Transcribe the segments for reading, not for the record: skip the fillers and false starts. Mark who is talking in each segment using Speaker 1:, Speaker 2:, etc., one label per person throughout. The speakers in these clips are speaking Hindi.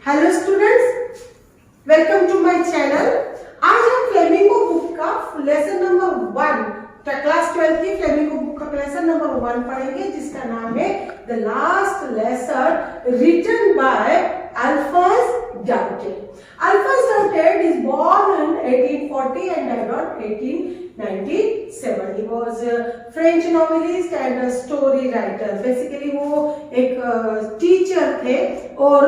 Speaker 1: Hello students, welcome to my channel. आज हम फ्लेमिंगो बुक का लेसन नंबर 1 क्लास 12 की फ्लेमिंगो बुक का लेसन नंबर 1 पढ़ेंगे, जिसका नाम है the last lesson written by Alphonse Daudet. Alphonse Daudet is born in 1840 and died on 1897. He was a French novelist and a story writer. Basically वो एक टीचर थे और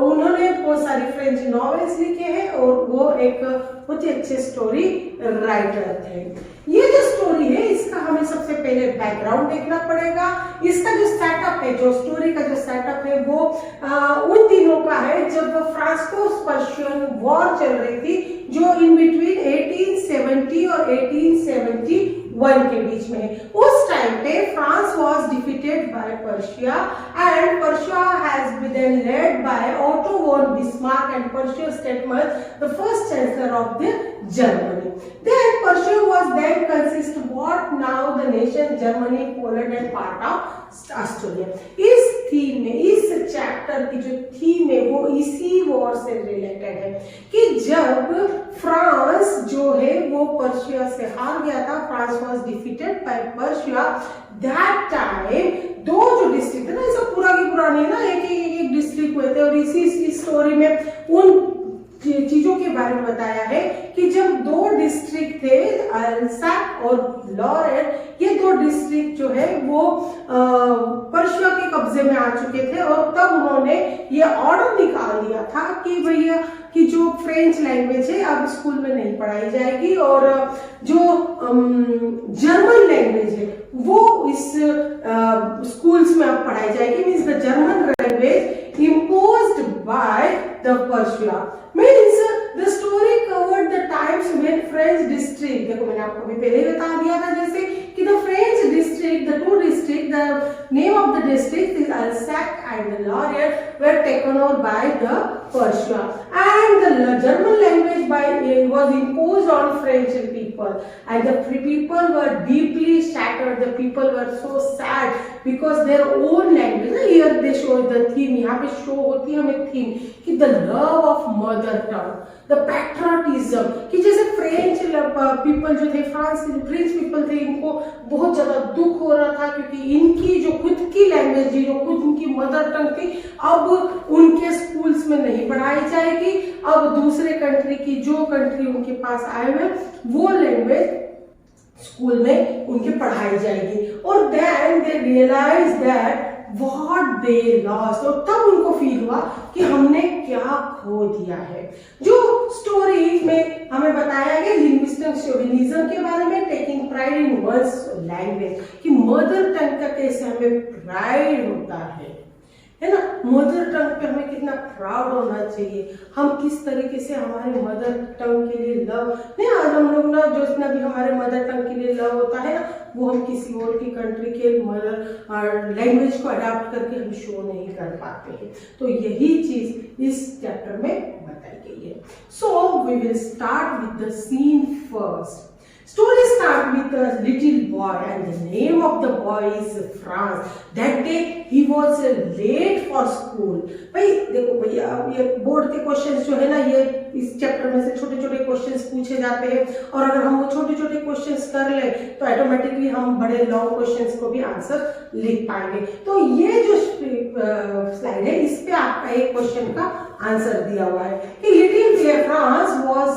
Speaker 1: उन्होंने बहुत सारी फ्रेंच नॉवेल्स लिखे हैं और वो एक बहुत ही अच्छे स्टोरी राइटर थे। ये जो स्टोरी है इसका हमें सबसे पहले बैकग्राउंड देखना पड़ेगा। इसका जो सेटअप है, जो स्टोरी का जो सेटअप है वो उन दिनों का है जब फ्रांको-पर्शियन वॉर चल रही थी, जो इन बिटवीन 1870 और 1871 के बीच में है। उस टाइम पे France was defeated by Persia and Persia has been led by Otto von Bismarck and Persia statement the first chancellor of the Germany. Then Persia was then consist what now the nation Germany, Poland and part of Austria. इस थीम में, इस चैप्टर की जो थीम है वो इसी वॉर से रिलेटेड है कि जब फ्रांस जो है वो पर्शिया से हार गया था, France was defeated by Persia. That time दो जो डिस्ट्रिक्ट है ना, ऐसा पूरा की पूरा नहीं ना, एक डिस्ट्रिक्ट हुए थे और इसी स्टोरी में उन चीजों के बारे में बताया है कि जब दो डिस्ट्रिक्ट थे अल्सैक और लॉरेन, ये दो डिस्ट्रिक्ट जो है वो पर्शिया के कब्जे में आ चुके थे और तब उन्होंने ये ऑर्डर निकाल दिया था कि भैया कि जो फ्रेंच लैंग्वेज है अब स्कूल में नहीं पढ़ाई जाएगी और जो जर्मन लैंग्वेज है वो इस स्कूल्स में अब पढ़ाई जाएगी। Means the German language imposed by the Persia. Means the story covered the times when French district, देखो मैंने आपको भी पहले बता दिया था जैसे कि the French district, the two district, the name of the district is Alsace and Lorraine were taken over by the Persia, and the German language was imposed on French people, and the people were deeply shattered. The people were so sad because their own language. Here they show the theme, यहाँ पे शो होती है हमें थीम कि the love of mother tongue, the patriotism, कि जैसे फ्रेंच पीपल जो थे, फ्रांस के जो फ्रेंच पीपल थे, इनको बहुत ज्यादा दुख हो रहा था क्योंकि इनकी जो खुद की लैंग्वेज थी, जो खुद उनकी मदर टंग थी, अब उनके स्कूल्स में नहीं पढ़ाई जाएगी। अब दूसरे कंट्री की, जो कंट्री उनके पास आए हुए वो लैंग्वेज स्कूल में उनके पढ़ाई जाएगी। और then they realise that what they lost, और तब उनको फील हुआ कि हमने क्या खो दिया है। जो स्टोरी में हमें बताया गया लिंग्विस्टिक शोविनिज्म के बारे में, taking pride in one's language, कि मदर टंग का कैसे हमें प्राइड होता है ना, मदर टंग पे हमें कितना प्राउड होना चाहिए, हम किस तरीके से हमारे मदर टंग के लिए लव नहीं, आज हम लोग ना जो इतना भी हमारे मदर टंग के लिए लव होता है ना, वो हम किसी और की कंट्री के मदर लैंग्वेज को अडॉप्ट करके हम शो नहीं कर पाते हैं। तो यही चीज इस चैप्टर में बताई गई है। So we will start with the scene first. Story start with a little boy and the name of the boy is Franz. That day he was late for school. भाई देखो भैया, ये बोर्ड के क्वेश्चंस जो है ना, ये इस चैप्टर में से छोटे छोटे क्वेश्चंस पूछे जाते हैं और अगर हम वो छोटे छोटे क्वेश्चंस कर ले तो ऑटोमेटिकली हम बड़े लॉन्ग क्वेश्चंस को भी आंसर लिख पाएंगे। तो ये जो स्लाइड है इस पे आपका एक क्वेश्चन का आंसर दिया हुआ है कि little France was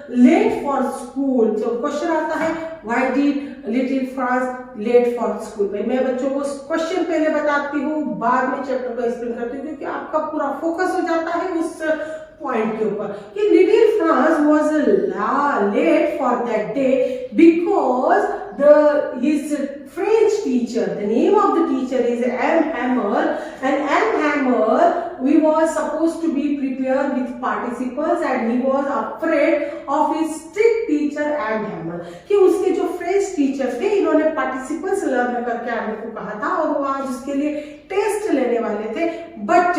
Speaker 1: late for school. जो क्वेश्चन आता है why did little France late for school, भाई मैं बच्चों को क्वेश्चन पहले बताती हूँ, बाद में चैप्टर को एक्सप्लेन करती हूँ, क्योंकि आपका पूरा फोकस हो जाता है उस पॉइंट के ऊपर कि little France was late for that day because his French teacher, the name of the teacher is M. Hammer, and M. Hammer, we was supposed to be prepared with participles and he was afraid of his strict teacher M. Hammer, कि उसके जो फ्रेंच टीचर थे इन्होंने पार्टिसिपल्स लर्न करके आने को कहा था और वो आज उसके लिए टेस्ट लेने वाले थे, बट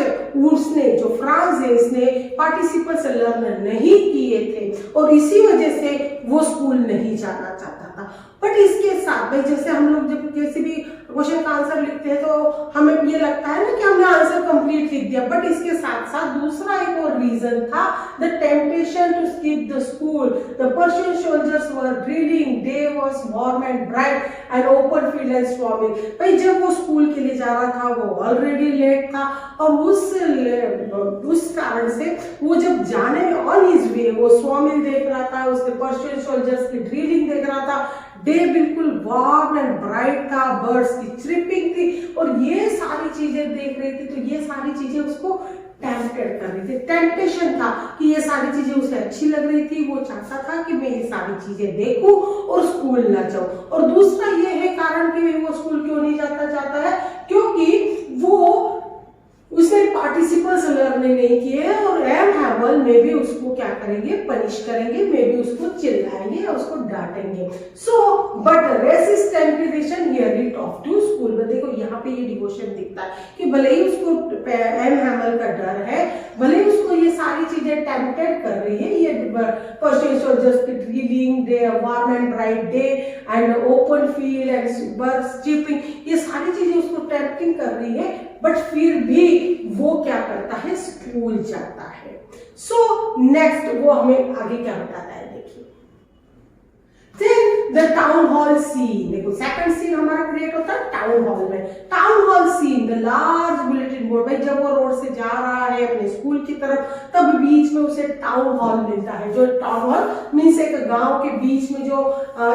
Speaker 1: उसने जो फ्रांस है इसने पार्टिसिपल्स लर्न नहीं किए थे और इसी वजह से वो स्कूल नहीं जाना चाहता था। बट इसके साथ भाई जैसे हम लोग जब किसी भी क्वेश्चन का आंसर लिखते हैं तो हमें ये लगता है ना कि हमने आंसर कंप्लीट लिख दिया, बट इसके साथ साथ दूसरा एक और रीजन था, the temptation to skip the school, the Persian soldiers were drilling, day was warm and bright and open field and storming. भाई जब वो स्कूल के लिए जा रहा था वो ऑलरेडी लेट था और उस कारण से वो जब जाने में ऑन हिज वे वो स्वामिल देख रहा था, उसके पर्शियन सोल्जर्स की ड्रिलिंग देख रहा था, डे बिल्कुल वार्म एंड ब्राइट था, बर्ड्स की चिरपिंग थी और ये सारी चीजें देख रही थी, तो ये सारी चीजें उसको टेम्पटेड कर रही थी, टेम्पटेशन था कि ये सारी चीजें उसे अच्छी लग रही थी, वो चाहता था कि मैं ये सारी चीजें देखूं और स्कूल ना जाऊं। और दूसरा ये है कारण कि वो स्कूल क्यों नहीं जाता चाहता है, क्योंकि वो उसने पार्टिसिपल्स लर्न नहीं किए और एम हैमल में भी उसको क्या करेंगे, पनिश करेंगे, में भी उसको चिल्लाएंगे और उसको डांटेंगे। So but resist temptation hurried off to school. देखो यहाँ पे ये डिवोशन दिखता है कि भले ही उसको एम हैमल का डर है, भले ही उसको ये सारी चीजें टेम्पटेड कर रही है, ये पर्शियन सोल्जर्स की drilling, day warm and bright day and open field and birds chirping, ये सारी चीजें उसको टेम्पटिंग कर रही है, बट फिर भी वो क्या करता है, स्कूल जाता है। सो नेक्स्ट वो हमें आगे क्या बताता है, देखिए द टाउन हॉल सीन। देखो सेकंड सीन हमारा क्रिएट होता है टाउन हॉल में। Town hall scene, the large bulletin board. भाई जब वो रोड से जा रहा है अपने स्कूल की तरफ, तब बीच में उसे टाउन हॉल मिलता है। जो टाउन हॉल मीन्स एक गांव के बीच में जो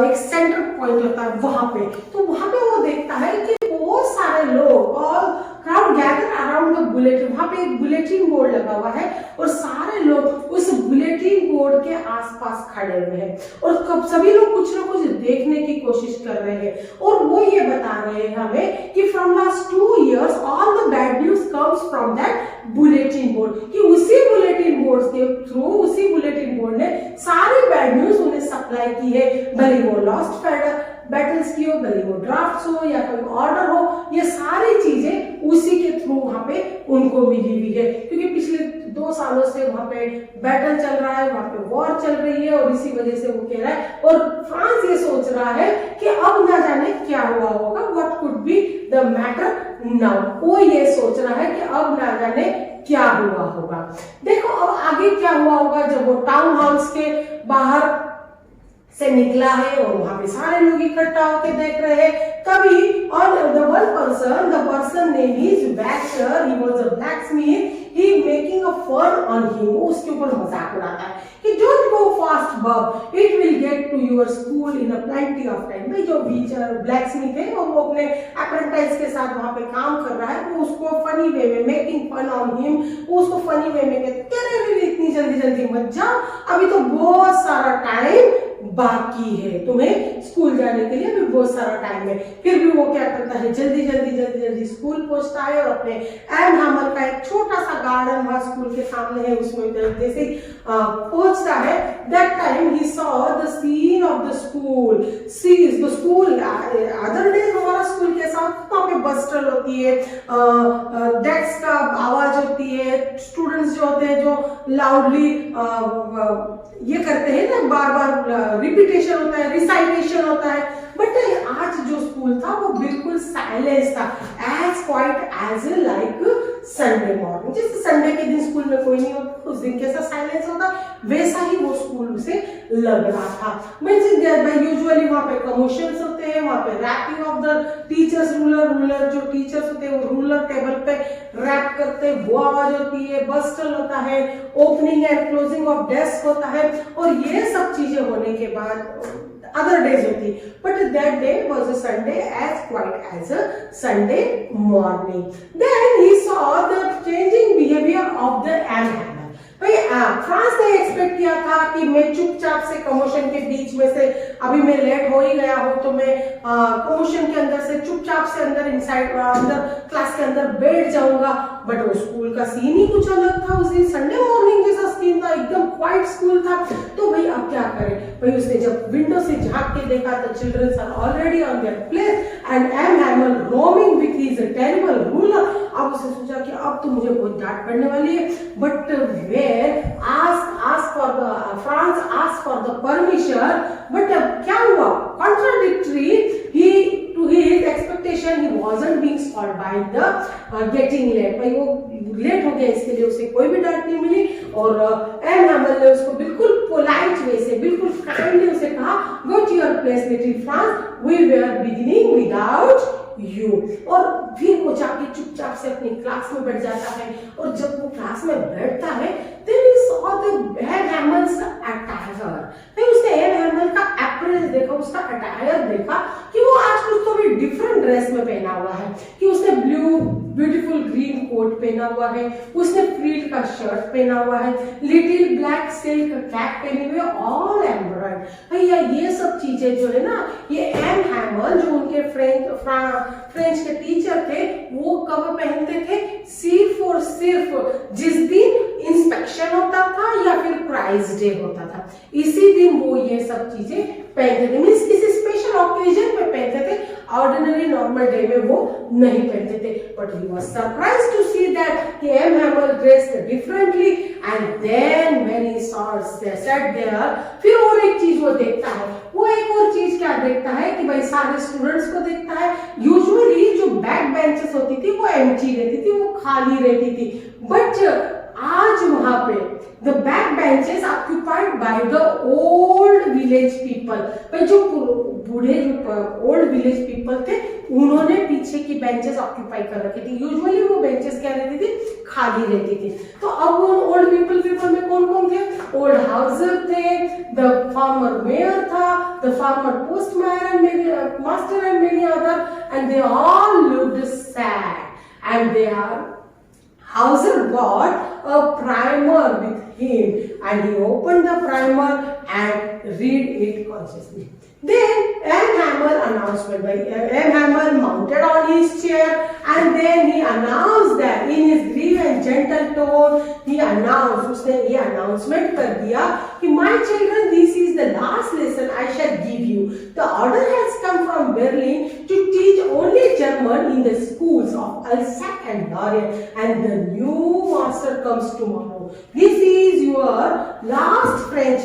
Speaker 1: एक सेंटर पॉइंट होता है वहां पे, तो वहां पे वो देखता है कि बहुत सारे लोग और crowd gather around the bulletin. वहां पे एक बुलेटिन बोर्ड लगा हुआ है और सारे लोग उस बुलेटिन बोर्ड के आसपास खड़े हुए हैं और सभी लोग कुछ ना कुछ देखने की कोशिश कर रहे हैं और वो ये बता रहे हैं हमें कि from last 2 years all the bad news comes from that bulletin board, कि उसी बुलेटिन बोर्ड के थ्रू, उसी बुलेटिन बोर्ड ने सारी बैड न्यूज उन्हें सप्लाई की है। भले वो लॉस्ट बैटल्स की हो, भले वो ड्राफ्ट्स हो या कोई ऑर्डर हो, ये सारी चीजें उसी के थ्रू वहां पे उनको मिली हुई है, क्योंकि पिछले 2 सालों से वहां पे बैटल चल रहा है, वहां पे वॉर चल रही है और इसी वजह से वो कह रहा है। और फ्रांस ये सोच रहा है कि अब ना जाने क्या हुआ होगा, what could be the matter now. वो ये सोच रहा है कि अब ना जाने क्या हुआ होगा। देखो अब आगे क्या हुआ होगा, जब वो टाउन हॉल्स के बाहर से निकला है और वहां पे सारे लोग इकट्ठा होकर देख रहे हैं, तभी और the person name is vector, he was a blacksmith, he making a fun on him, उसके ऊपर मजाक उड़ाता है कि don't go fast bub, it will get to your school in a plenty of time। भाई जो ब्लैकस्मिथ है और वो अपने अप्रेंटिस के साथ वहां पे काम कर रहा है, वो उसको फनी वे में, मेकिंग फन ऑन हिम, वो उसको फनी वे में कहते हैं इतनी जल्दी जल्दी मत जाओ, अभी तो बहुत सारा टाइम बाकी है, तुम्हें स्कूल जाने के लिए भी बहुत सारा टाइम है। फिर भी वो क्या करता है, जल्दी जल्दी स्कूल पहुंचता है और अपने एम हैमल का एक छोटा सा गार्डन वहां स्कूल के सामने है, उसमें जैसे पहुंचता है, that time he saw the scene of the school, sees the school. Other days हमारा स्कूल कैसा होता है, वहां पे बस्टल होती है, डेस्क का आवाज होती है, स्टूडेंट्स जो होते हैं जो लाउडली ये करते हैं ना, बार बार रिपीटेशन होता है, रिसाइटेशन होता है, बट आज जो स्कूल था वो बिल्कुल साइलेंस था, as quiet as like Sunday morning. जैसे संडे के दिन स्कूल में कोई नहीं होता, उस दिन कैसा साइलेंस होता, वैसा ही वो स्कूल उसे लग रहा था। यूजुअली वहां पे कमोशंस होते हैं, वहां पे rapping of the teachers, ruler जो टीचर्स होते हैं वो रूलर टेबल पे रैप करते हैं, वो आवाज होती है, बस्टल होता है, opening and closing of desk होता है, और ये सब चीजें होने के बाद other days होती, but that day was a Sunday, as quiet as a Sunday morning. Then he saw the changing behavior of the animal. भाई फ्रांस ने एक्सपेक्ट किया था कि मैं चुपचाप से कमोशन के बीच में से, अभी मैं लेट हो ही गया हूं तो मैं कमोशन के अंदर से चुपचाप से अंदर इनसाइड अंदर क्लास के अंदर बैठ जाऊंगा, बट वो स्कूल का सीन ही कुछ अलग था। उस दिन संडे मॉर्निंग जैसा सीन था, एकदम क्वाइट स्कूल था। तो भाई अब क्या करें भाई, उसने जब विंडो से झांक के देखा तो childrens are already on their place and M Hamel roaming with his terrible ruler. अब उसने सोचा कि अब तो मुझे बहुत डांट पड़ने वाली है, but where ask for the France ask for the permission, but क्या हुआ, कॉन्ट्राडिक्टरी ही to his expectation he wasn't being scolded by the getting late। भाई वो लेट हो गया, इसके लिए उसे कोई भी डांट नहीं मिली। और एम हैमल ने उसको बिल्कुल पोलाइट वे से, बिल्कुल काइंडली उसे कहा, go to your place little France, we were beginning without you. और फिर वो जाके चुपचाप से अपनी क्लास में बैठ जाता है। और जब वो क्लास में बैठता है then he saw the M Hamel's attire। फिर उसने एम हैमल का अपीयरेंस देखा, उसका अटायर देखा कि वो आज कुछ तो भी डिफरेंट ड्रेस में पहना हुआ है, कि उसने ब्लू ब्यूटीफुल ग्रीन कोट पहना हुआ है, उसने फ्रील का शर्ट पहना हुआ है, लिटिल ब्लैक सिल्क कैप पहनी हुई है, ऑल एम्ब्रॉयड। भैया ये सब चीजें जो है ना, ये एम हैमल जो उनके फ्रेंच के टीचर थे वो कब पहनते थे, सिर्फ और सिर्फ जिस दिन इंस्पेक्शन होता था या फिर प्राइज डे होता था, इसी दिन वो ये सब चीजें पहनते थे। मीन्स किसी स्पेशल ओकेजन पे पहनते थे, ऑर्डिनरी नॉर्मल डे में वो नहीं पहनते थे। But he was surprised to see that M Hamel dressed differently and then when he sat there, फिर और एक चीज वो देखता है। वो एक और चीज क्या देखता है कि भाई सारे स्टूडेंट्स को देखता है। यूजुअली जो बैक बेंचेस होती थी वो एम्प्टी रहती थी, वो खाली रहती थी, बट आज वहां पे the back benches occupied by the old village people. भाई जो बूढ़े ओल्ड विलेज पीपल थे उन्होंने पीछे की बेंचेस ऑक्यूपाई कर रखी थी। यूजुअली वो बेंचेस क्या रहती थी, खाली रहती थी। तो अब वो ओल्ड पीपल में कौन कौन थे, ओल्ड हाउसर थे, द फार्मर मेयर था, the former postman master and many other, and they all looked sad and they are Hauser got a primer with him and he opened the primer and read it consciously. Then M Hammer announcement by M Hammer mounted on his chair and then he announced that in his grave and gentle tone he announced, उसने ये announcement कर दिया कि my children, this is the last lesson I shall give you. The order has come from Berlin to teach only German in the schools of Alsace and Lorraine, and the new master comes tomorrow. This is your last French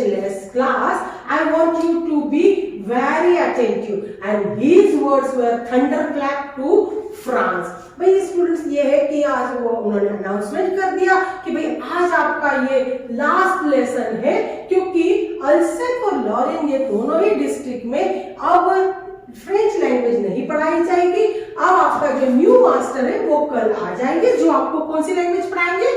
Speaker 1: class. I want you to be very attentive. And his words were thunderclap to France. भाई स्टूडेंट्स ये है कि आज वो उन्होंने अनाउंसमेंट कर दिया कि भाई आज आपका ये लास्ट लेसन है, क्योंकि अल्सेक और लॉरेन ये दोनों ही डिस्ट्रिक्ट में अब फ्रेंच लैंग्वेज नहीं पढ़ाई जाएगी। अब आपका जो न्यू मास्टर है वो कल आ जाएंगे, जो आपको कौन सी लैंग्वेज पढ़ाएंगे,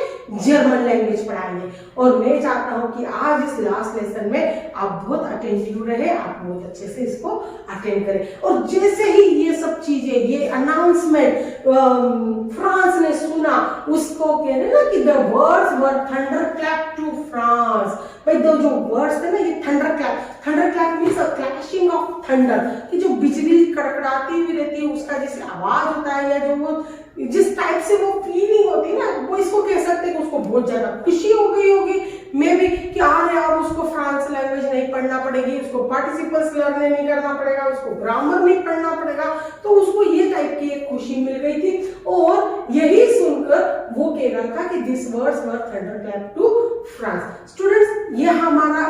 Speaker 1: जर्मन लैंग्वेज पढ़ाएंगे। और मैं चाहता हूं कि आज इस लास्ट लेसन में आप बहुत अटेंटिव रहे, आप बहुत अच्छे से इसको अटेंड करें। और जैसे ही ये सब चीजें, ये अनाउंसमेंट फ्रांस ने सुना, उसको कह रहे ना कि the words were thunder clap to France. भाई दो जो वर्ड्स थे ना, ये thunder clap means a clashing of thunder, कि जो बिजली कड़कड़ाती हुई रहती है उसका जैसे आवाज होता है, या जो वो जिस टाइप से वो फीलिंग होती है ना, वो इसको कह सकते हैं कि उसको बहुत ज्यादा खुशी हो गई होगी मे बी कि अरे अब उसको फ्रांस लैंग्वेज नहीं पढ़ना पड़ेगी, उसको पार्टिसिपल्स लर्न नहीं करना पड़ेगा, उसको ग्रामर नहीं पढ़ना पड़ेगा। तो उसको ये टाइप की एक खुशी मिल गई थी, और यही सुनकर वो कह रहा था कि this words were thunderclap to Franz. Students, ये हमारा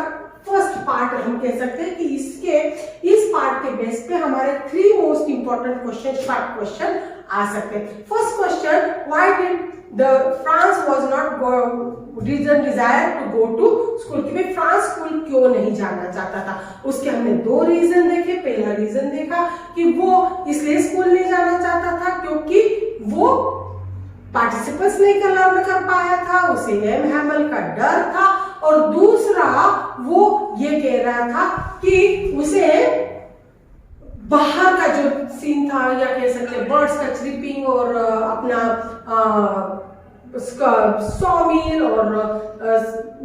Speaker 1: फर्स्ट पार्ट हम कह सकते हैं कि इस पार्ट के बेस पे हमारे 3 most important question, short question आ सकते हैं। First question, why did the Franz was not desire to go to school, कि भाई फ्रांस स्कूल क्यों नहीं जाना चाहता था। उसके हमने 2 रीजन देखे। पहला रीजन देखा कि वो इसलिए स्कूल नहीं जाना चाहता था क्योंकि वो पार्टिसिपेंट्स नहीं लर्न कर पाया था, उसे एम हैमल का डर था। और दूसरा वो ये कह रहा था कि उसे बाहर का जो सीन था, या कह सकते बर्ड्स का चिपिंग और अपना सॉमिल और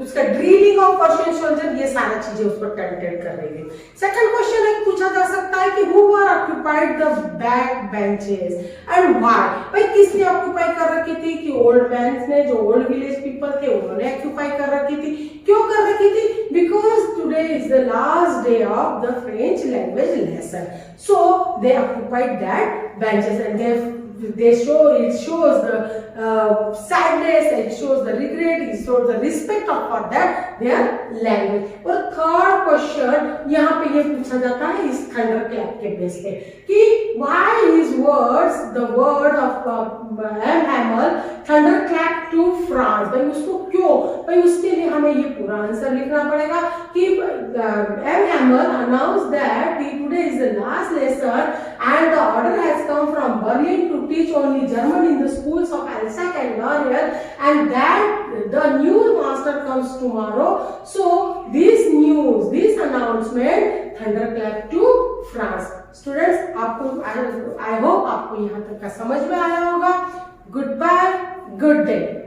Speaker 1: उसका ड्रिलिंग ऑफ पर्शियन सोल्जर, ये सारा चीजें उस पर कंटेंट कर रही है। सेकंड क्वेश्चन एक पूछा जा सकता है कि who were occupied the back benches and why, भाई किसने ऑक्यूपाई कर रखी थी, कि ओल्ड मैन ने, जो ओल्ड विलेज पीपल थे उन्होंने ऑक्यूपाई कर रखी थी। क्यों कर रखी थी? Because today is the last day of the French language lesson, so they occupied that benches and it shows the sadness, it shows the regret, it shows the respect for that their language. और थर्ड क्वेश्चन यहाँ पे ये पूछा जाता है इस थंडर क्लैप के बेस पे कि why his words, the word of M. Hamel, thunder clap to France, भाई उसको क्यों, भाई उसके लिए हमें ये पूरा आंसर लिखना पड़ेगा कि M. Hamel announced that today is the last lesson and the order has come from Berlin to teach only German in the schools of Alsace and Lorraine, and that the new master comes tomorrow. So this news, this announcement, thunderclap to France. Students, आपको I hope आपको यहाँ तक का समझ में आया होगा. Goodbye, good day.